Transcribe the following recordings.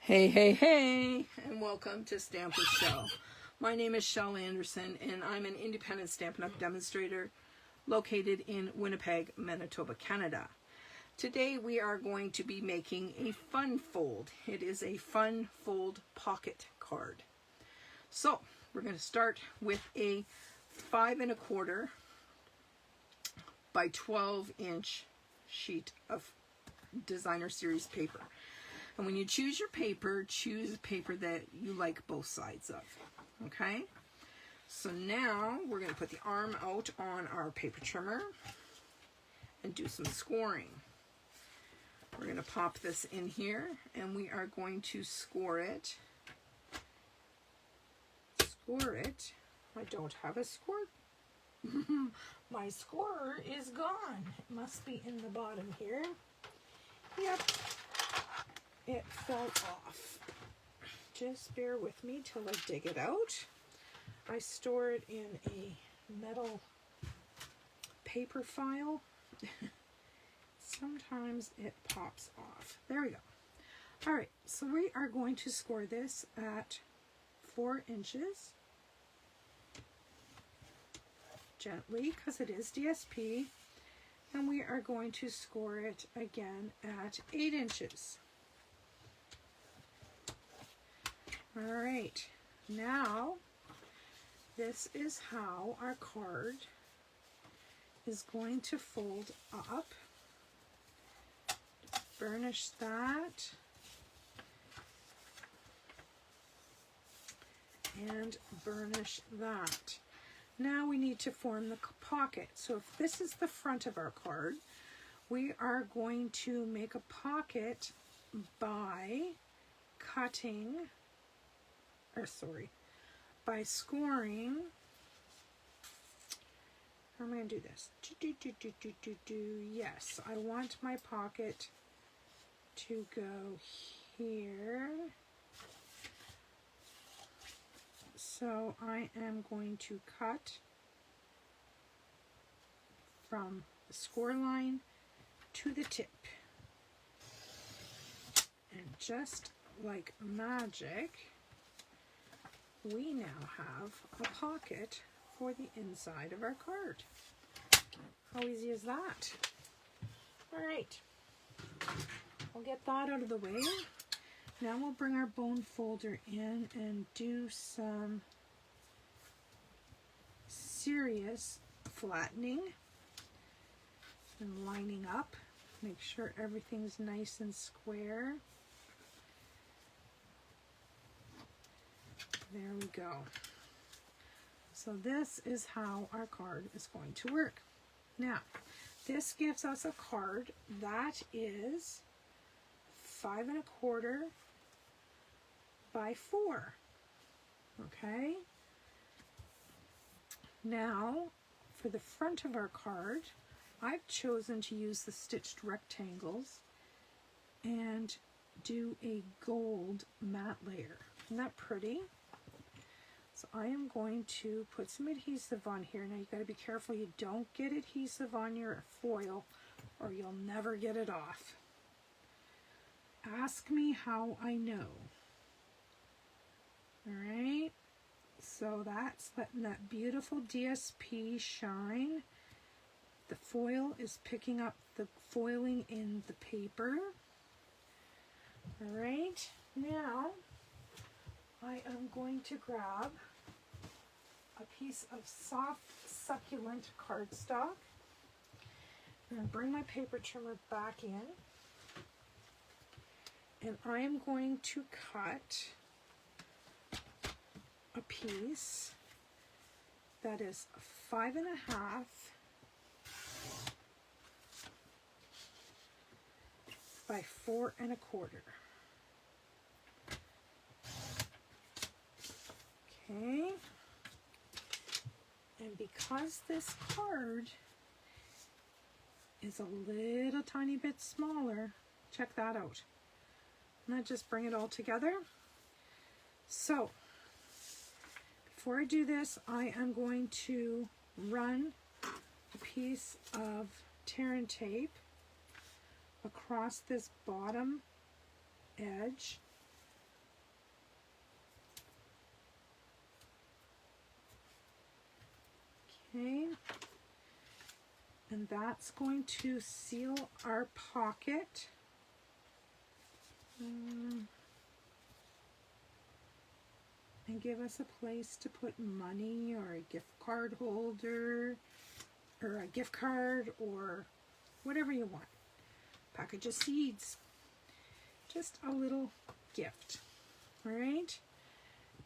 Hey, hey, hey, and welcome to Stamp with Shel. My name is Shel Anderson, and I'm an independent Stampin' Up! Demonstrator located in Winnipeg, Manitoba, Canada. Today we are going to be making a fun fold. It is a fun fold pocket card. So we're going to start with a 5 1/4 by 12-inch sheet of designer series paper. And when you choose your paper, choose a paper that you like both sides of, okay? So now we're going to put the arm out on our paper trimmer and do some scoring. We're going to pop this in here and we are going to score it. Score it. I don't have a score. My scorer is gone. It must be in the bottom here. Yep. It fell off. Just bear with me till I dig it out. I store it in a metal paper file. Sometimes it pops off. There we go. All right, so we are going to score this at 4 inches. Gently, because it is DSP. And we are going to score it again at 8 inches. All right, now this is how our card is going to fold up. Burnish that. And burnish that. Now we need to form the pocket. So if this is the front of our card, we are going to make a pocket by by scoring. How am I going to do this? Yes, I want my pocket to go here. So I am going to cut from the score line to the tip. And just like magic, we now have a pocket for the inside of our card. How easy is that? All right, we'll get that out of the way. Now we'll bring our bone folder in and do some serious flattening and lining up. Make sure everything's nice and square. There we go. So this is how our card is going to work. Now, this gives us a card that is 5 1/4 by 4. Okay. Now, for the front of our card, I've chosen to use the stitched rectangles and do a gold matte layer. Isn't that pretty? So I am going to put some adhesive on here. Now you got to be careful you don't get adhesive on your foil or you'll never get it off. Ask me how I know. All right, so that's letting that beautiful DSP shine. The foil is picking up the foiling in the paper. All right, now I am going to grab a piece of soft, succulent cardstock and bring my paper trimmer back in. And I am going to cut a piece that is 5 1/2 by 4 1/4. Okay, and because this card is a little tiny bit smaller, check that out. And I just bring it all together. So before I do this, I am going to run a piece of tear and tape across this bottom edge Okay. And that's going to seal our pocket. And give us a place to put money or a gift card holder or a gift card or whatever you want. Package of seeds. Just a little gift. All right.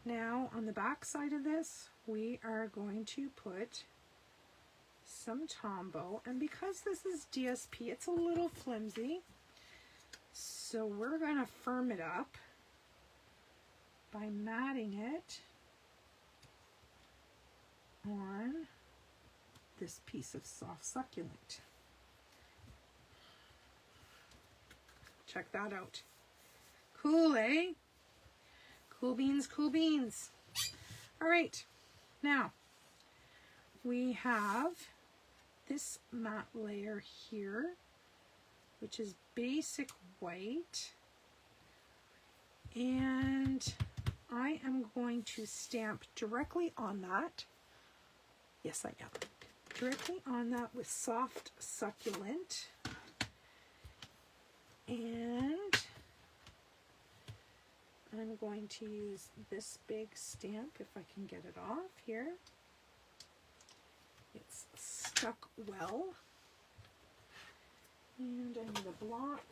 Now on the back side of this, we are going to put some Tombow. And because this is DSP, it's a little flimsy. So we're going to firm it up by matting it on this piece of soft succulent. Check that out. Cool, eh? Cool beans, cool beans. All right, now we have this matte layer here, which is basic white, and I am going to stamp directly on that. Yes, I am. Directly on that with soft succulent. And I'm going to use this big stamp if I can get it off here. It's stuck well. And I need a block.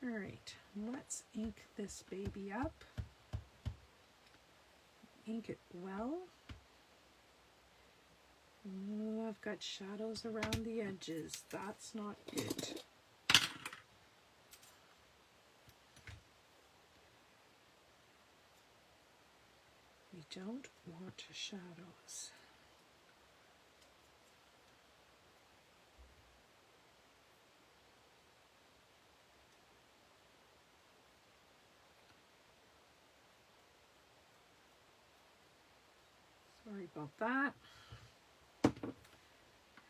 All right, let's ink this baby up. Ink it well. Oh, I've got shadows around the edges. That's not good. We don't want shadows. Sorry about that.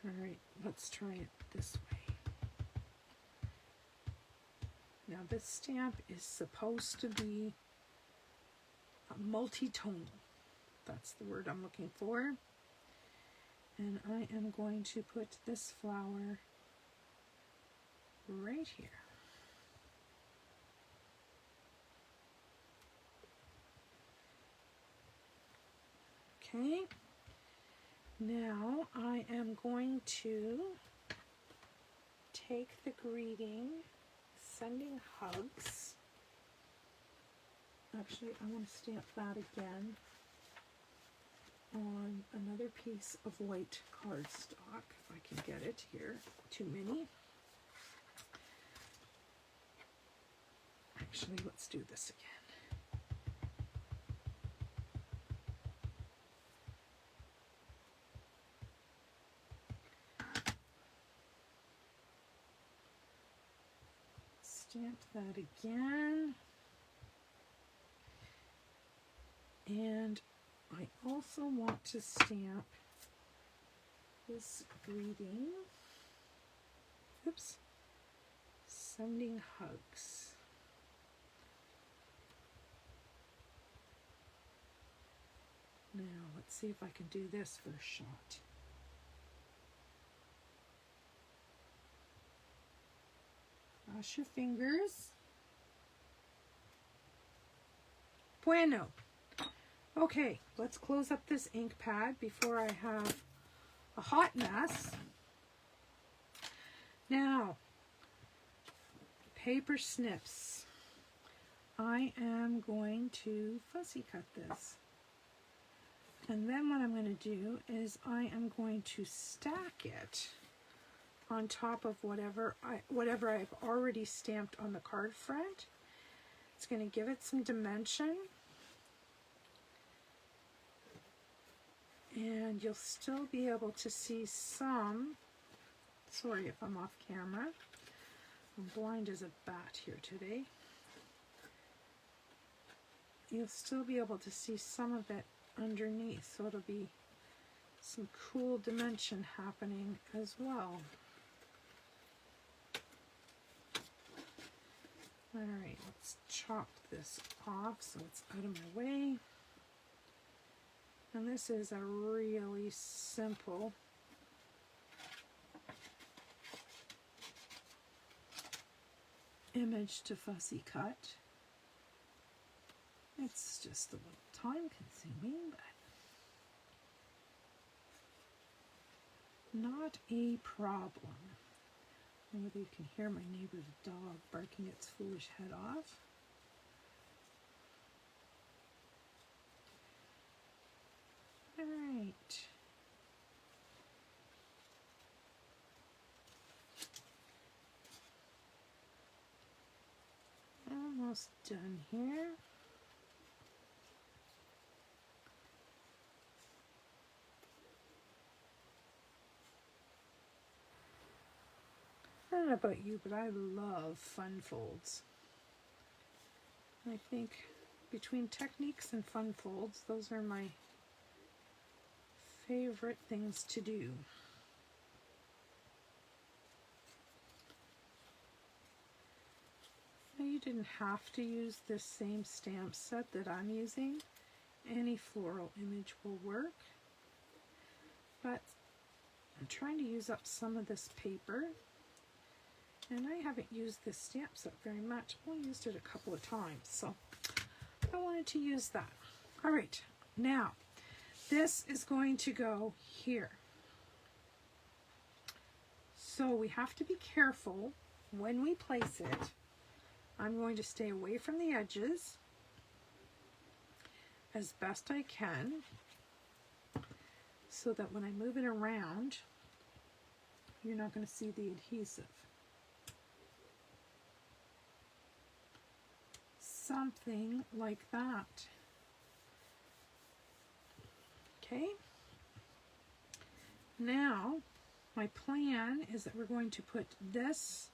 All right, let's try it this way. Now this stamp is supposed to be multi-tonal. That's the word I'm looking for. And I am going to put this flower right here. Okay, now I am going to take the greeting, sending hugs. Actually, I want to stamp that again on another piece of white cardstock, if I can get it here. Too many. Actually, let's do this again. Stamp that again. And I also want to stamp this greeting. Oops. Sending hugs. Now, let's see if I can do this first shot. Cross your fingers. Bueno. Okay, let's close up this ink pad before I have a hot mess. Now, paper snips. I am going to fussy cut this. And then what I'm going to do is I am going to stack it on top of whatever I've already stamped on the card front. It's going to give it some dimension. And you'll still be able to see some, sorry if I'm off camera, I'm blind as a bat here today. You'll still be able to see some of it underneath, so it'll be some cool dimension happening as well. Alright, let's chop this off so it's out of my way. And this is a really simple image to fussy cut. It's just a little time consuming, but not a problem. Whether you can hear my neighbor's dog barking its foolish head off. All right. Almost done here. I don't know about you, but I love fun folds. I think between techniques and fun folds, those are my favorite things to do. Now, you didn't have to use this same stamp set that I'm using. Any floral image will work. But I'm trying to use up some of this paper. And I haven't used this stamp set very much. I've only used it a couple of times, so I wanted to use that. All right, now this is going to go here. So we have to be careful when we place it. I'm going to stay away from the edges as best I can so that when I move it around, you're not going to see the adhesive. Something like that. Okay. Now, my plan is that we're going to put this,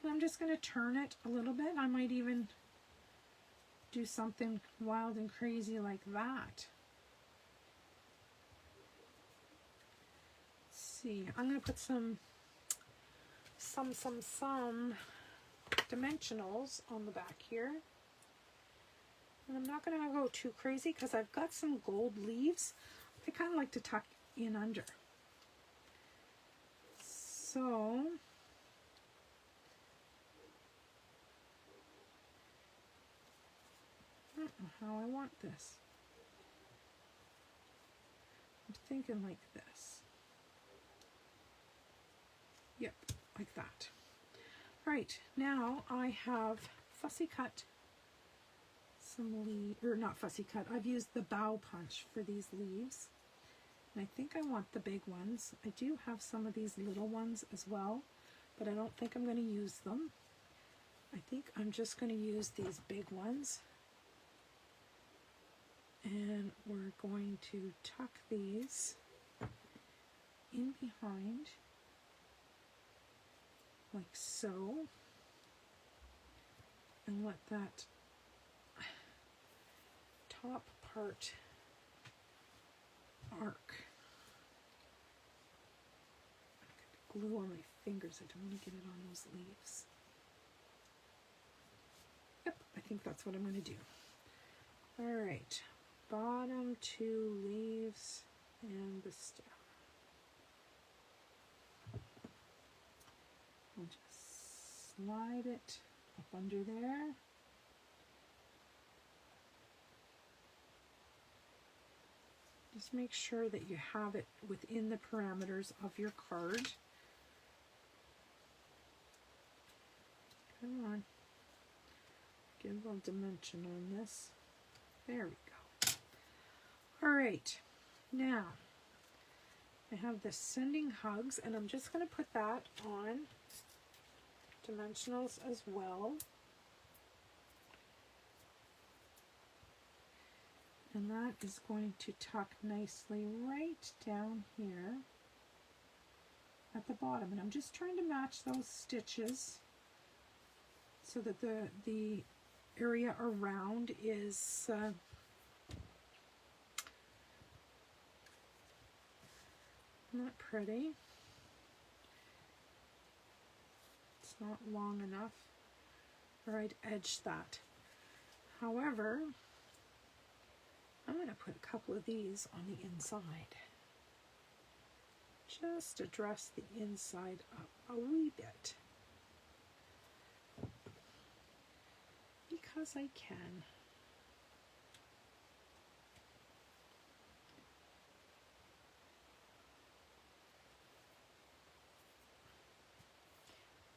and I'm just going to turn it a little bit. I might even do something wild and crazy like that. Let's see. I'm going to put some dimensionals on the back here. And I'm not going to go too crazy because I've got some gold leaves I kind of like to tuck in under. So I don't know how I want this. I'm thinking like this. Yep, like that. Right, now I have fussy cut some leaves, or not fussy cut, I've used the bow punch for these leaves. And I think I want the big ones. I do have some of these little ones as well, but I don't think I'm going to use them. I think I'm just going to use these big ones. And we're going to tuck these in behind. Like so, and let that top part arc. I've got glue on my fingers. I don't want to get it on those leaves. Yep, I think that's what I'm going to do. All right, bottom two leaves and the stem. I'll just slide it up under there. Just make sure that you have it within the parameters of your card. Come on. Get a little dimension on this. There we go. All right. Now, I have the Sending Hugs, and I'm just going to put that on dimensionals as well. And that is going to tuck nicely right down here at the bottom. And I'm just trying to match those stitches so that the area around is not pretty. It's not long enough, or I'd edge that. However, I'm going to put a couple of these on the inside. Just to dress the inside up a wee bit. Because I can.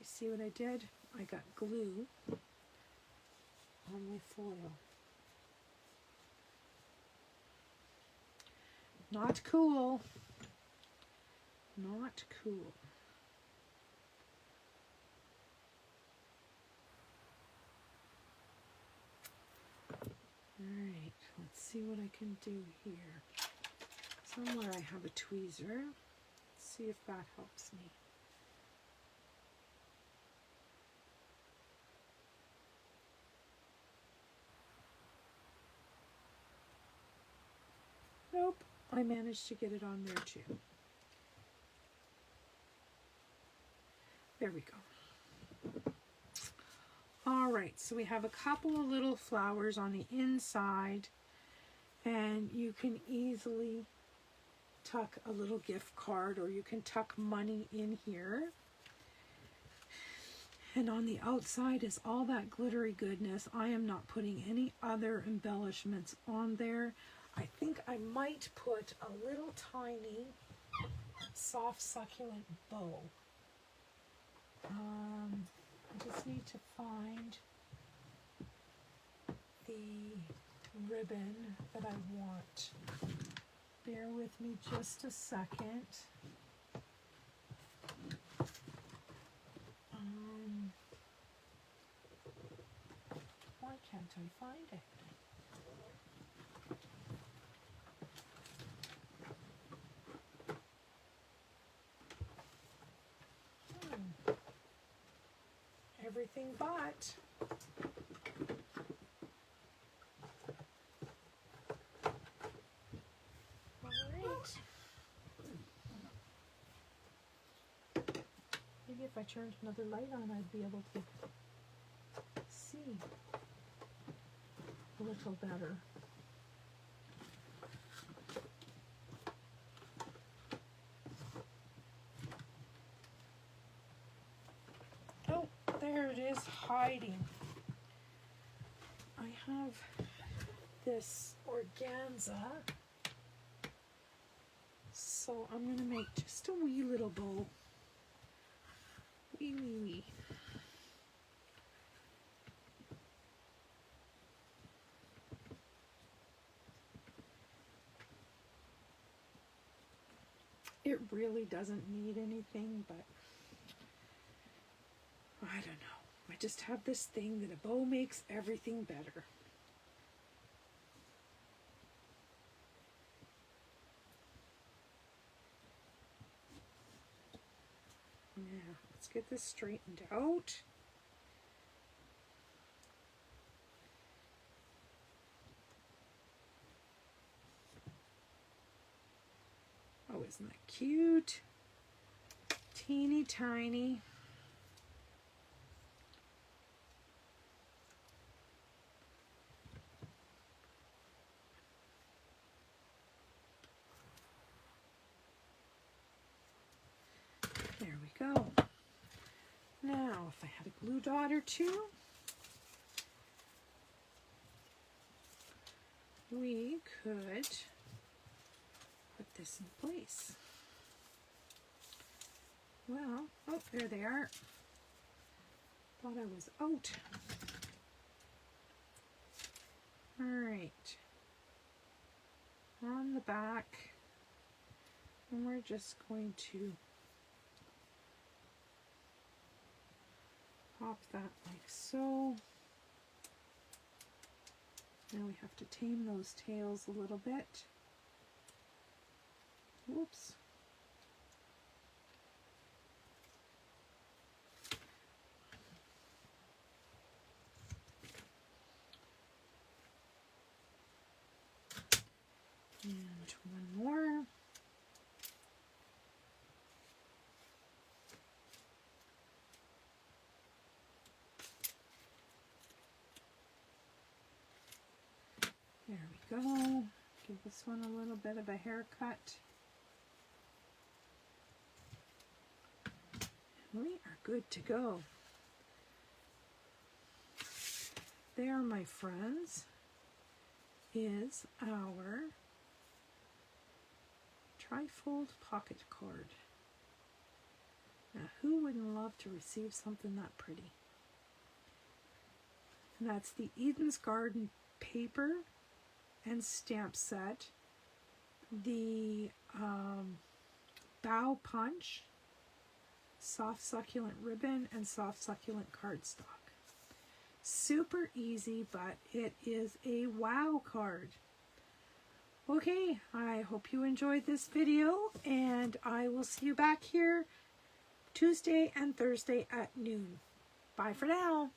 You see what I did? I got glue on my foil. Not cool. Not cool. Alright, let's see what I can do here. Somewhere I have a tweezer. Let's see if that helps me. Nope, I managed to get it on there too. There we go. All right, so we have a couple of little flowers on the inside, and you can easily tuck a little gift card, or you can tuck money in here. And on the outside is all that glittery goodness. I am not putting any other embellishments on there. I think I might put a little tiny soft succulent bow. I just need to find the ribbon that I want. Bear with me just a second. Why can't I find it? Everything but. All right. Maybe if I turned another light on, I'd be able to see a little better. There it is, hiding. I have this organza, so I'm going to make just a wee little bow. Wee, wee, wee. It really doesn't need anything, but I don't know. I just have this thing that a bow makes everything better. Now, let's get this straightened out. Oh, isn't that cute? Teeny tiny. There we go. Now, if I had a glue dot or two, we could put this in place. Well, oh, there they are. Thought I was out. All right. On the back, and we're just going to pop that like so. Now we have to tame those tails a little bit. Whoops. And one more. There we go. this one a little bit of a haircut. We are good to go. There, my friends, is our Trifold pocket card. Now, who wouldn't love to receive something that pretty? And that's the Eden's Garden paper and stamp set, the bow punch, soft succulent ribbon, and soft succulent cardstock. Super easy, but it is a wow card. Okay, I hope you enjoyed this video, and I will see you back here Tuesday and Thursday at noon. Bye for now.